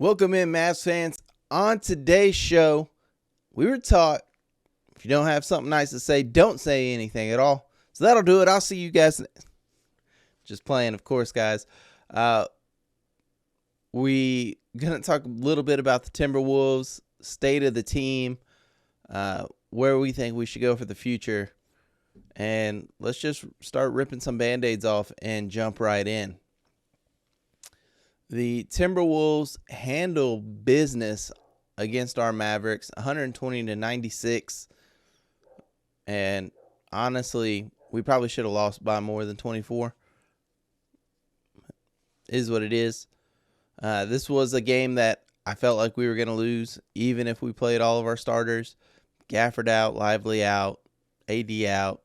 Welcome in, Mavs fans. On today's show, we were taught if you don't have something nice to say, don't say anything at all. So that'll do it. I'll see you guys. Just playing, of course, guys. We gonna talk a little bit about the Timberwolves, state of the team, where we think we should go for the future, and let's just start ripping some Band-Aids off and jump right in. The Timberwolves handle business against our Mavericks, 120-96. And honestly, we probably should have lost by more than 24. Is what it is. This was a game that I felt like we were going to lose, even if we played all of our starters. Gafford out, Lively out, AD out.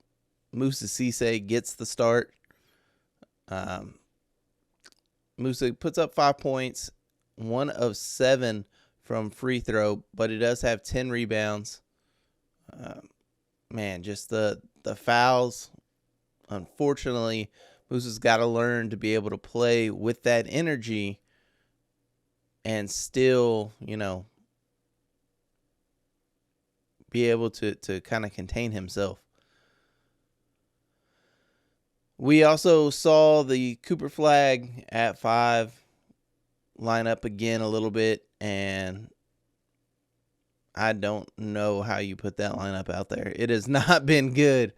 Musa Cisse gets the start. Musa puts up 5 points, 1 of 7 from free throw, but he does have 10 rebounds. Just the fouls. Unfortunately, Musa's got to learn to be able to play with that energy and still, be able to kind of contain himself. We also saw the Cooper flag at 5 line up again a little bit, and I don't know how you put that lineup out there. It has not been good.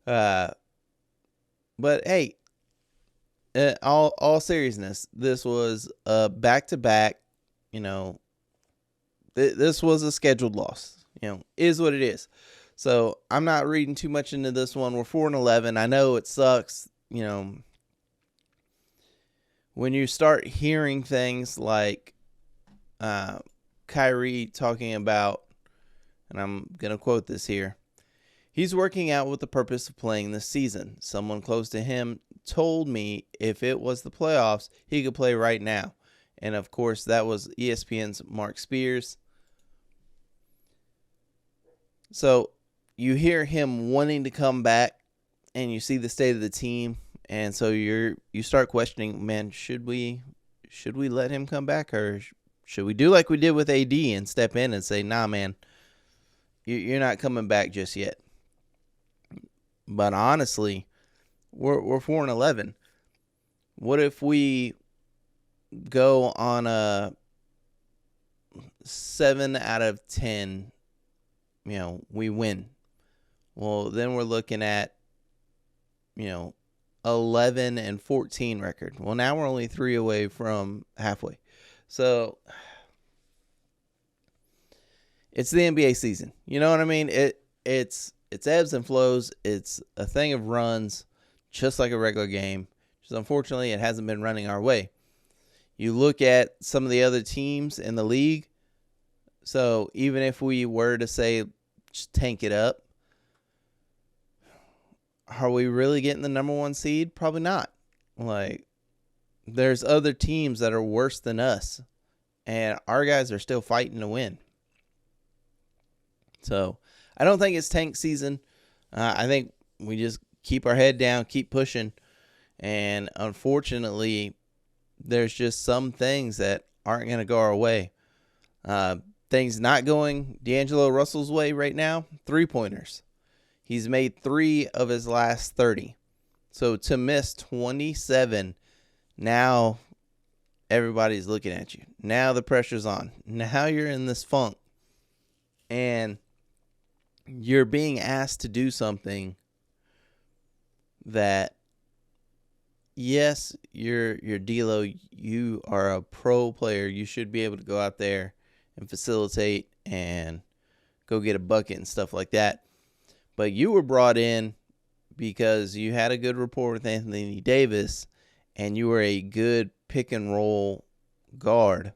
But hey, all seriousness, this was a back-to-back, this was a scheduled loss, is what it is. So I'm not reading too much into this one. We're 4-11. I know it sucks, when you start hearing things like Kyrie talking about, and I'm going to quote this here, he's working out with the purpose of playing this season. Someone close to him told me if it was the playoffs, he could play right now. And, of course, that was ESPN's Mark Spears. So you hear him wanting to come back, and you see the state of the team, and so you start questioning, man, should we let him come back, or should we do like we did with AD and step in and say, nah, man, you're not coming back just yet. But honestly, we're 4-11. What if we go on a 7 out of 10? We win. Well, then we're looking at, 11-14 record. Well, now we're only 3 away from halfway. So it's the NBA season. You know what I mean? It's ebbs and flows. It's a thing of runs, just like a regular game. Just unfortunately, it hasn't been running our way. You look at some of the other teams in the league. So even if we were to say, just tank it up, are we really getting the number 1 seed? Probably not. There's other teams that are worse than us, and our guys are still fighting to win. So I don't think it's tank season. I think we just keep our head down, keep pushing, and unfortunately, there's just some things that aren't going to go our way. Things not going D'Angelo Russell's way right now, 3-pointers. He's made 3 of his last 30. So to miss 27, now everybody's looking at you. Now the pressure's on. Now you're in this funk. And you're being asked to do something that, yes, you're D'Lo. You are a pro player. You should be able to go out there and facilitate and go get a bucket and stuff like that. But you were brought in because you had a good rapport with Anthony Davis and you were a good pick and roll guard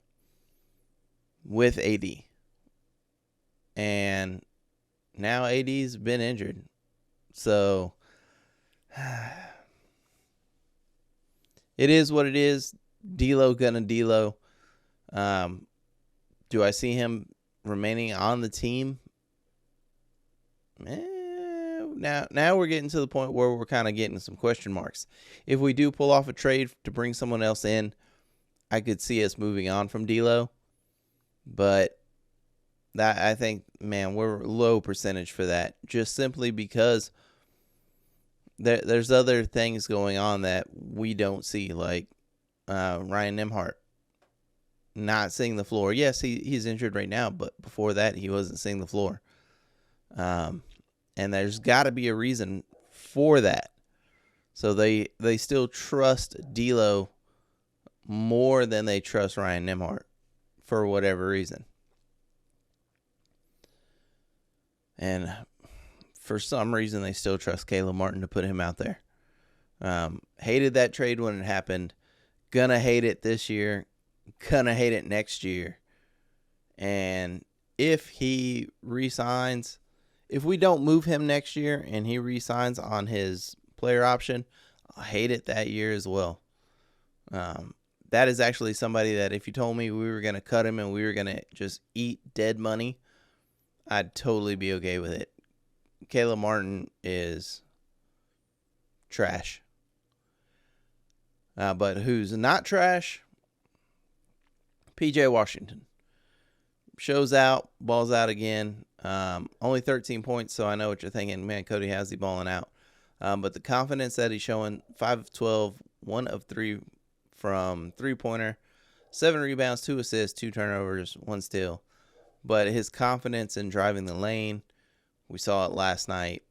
with AD. And now AD's been injured. So it is what it is. D'Lo gonna D'Lo. Do I see him remaining on the team? Now we're getting to the point where we're kind of getting some question marks. If we do pull off a trade to bring someone else in, I could see us moving on from D'Lo. But that, I think, man, we're low percentage for that, just simply because there's other things going on that we don't see, like Ryan Nembhard not seeing the floor. Yes, he's injured right now, but before that, he wasn't seeing the floor. And there's got to be a reason for that. So they still trust D'Lo more than they trust Ryan Nembhard for whatever reason. And for some reason, they still trust Caleb Martin to put him out there. Hated that trade when it happened. Gonna hate it this year. Gonna hate it next year. And if he resigns, if we don't move him next year and he resigns on his player option, I'll hate it that year as well. That is actually somebody that if you told me we were going to cut him and we were going to just eat dead money, I'd totally be okay with it. Caleb Martin is trash. But who's not trash? PJ Washington. Shows out, balls out again. Only 13 points, so I know what you're thinking. Man, Cody, how's he balling out? But the confidence that he's showing, 5 of 12, 1 of 3 from three-pointer, 7 rebounds, 2 assists, 2 turnovers, 1 steal. But his confidence in driving the lane, we saw it last night.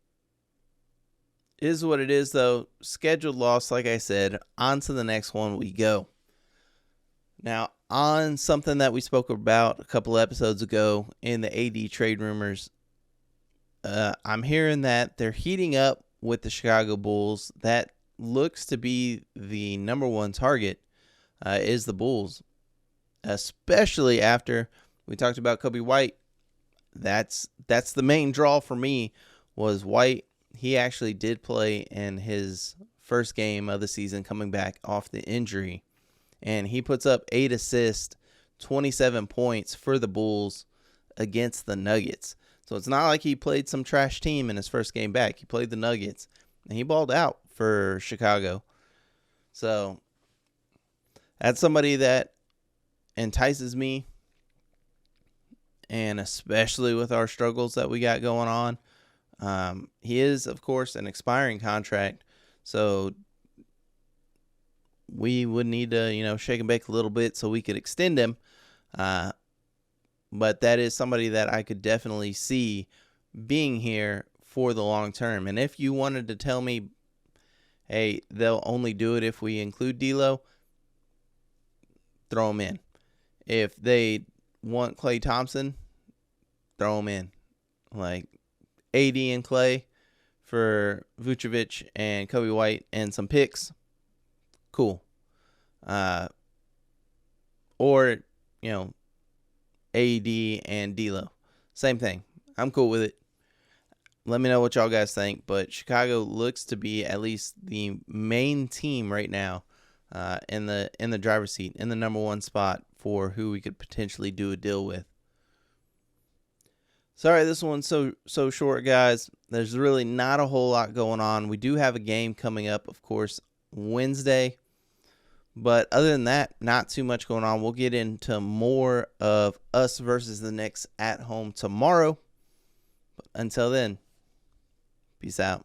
Is what it is, though. Scheduled loss, like I said. On to the next one we go. Now, on something that we spoke about a couple episodes ago in the AD trade rumors, I'm hearing that they're heating up with the Chicago Bulls. That looks to be the number one target, is the Bulls. Especially after we talked about Kobe White. That's the main draw for me was White. He actually did play in his first game of the season coming back off the injury. And he puts up 8 assists, 27 points for the Bulls against the Nuggets. So it's not like he played some trash team in his first game back. He played the Nuggets, and he balled out for Chicago. So that's somebody that entices me, and especially with our struggles that we got going on. He is, of course, an expiring contract, so we would need to, shake and bake a little bit so we could extend him. But that is somebody that I could definitely see being here for the long term. And if you wanted to tell me, hey, they'll only do it if we include D'Lo, throw him in. If they want Klay Thompson, throw him in. Like AD and Klay for Vucevic and Kobe White and some picks. Cool. Or, AD and D'Lo. Same thing. I'm cool with it. Let me know what y'all guys think. But Chicago looks to be at least the main team right now in the driver's seat, in the number one spot for who we could potentially do a deal with. Sorry, this one's so short, guys. There's really not a whole lot going on. We do have a game coming up, of course, Wednesday. But other than that, not too much going on. We'll get into more of us versus the Knicks at home tomorrow. But until then, peace out.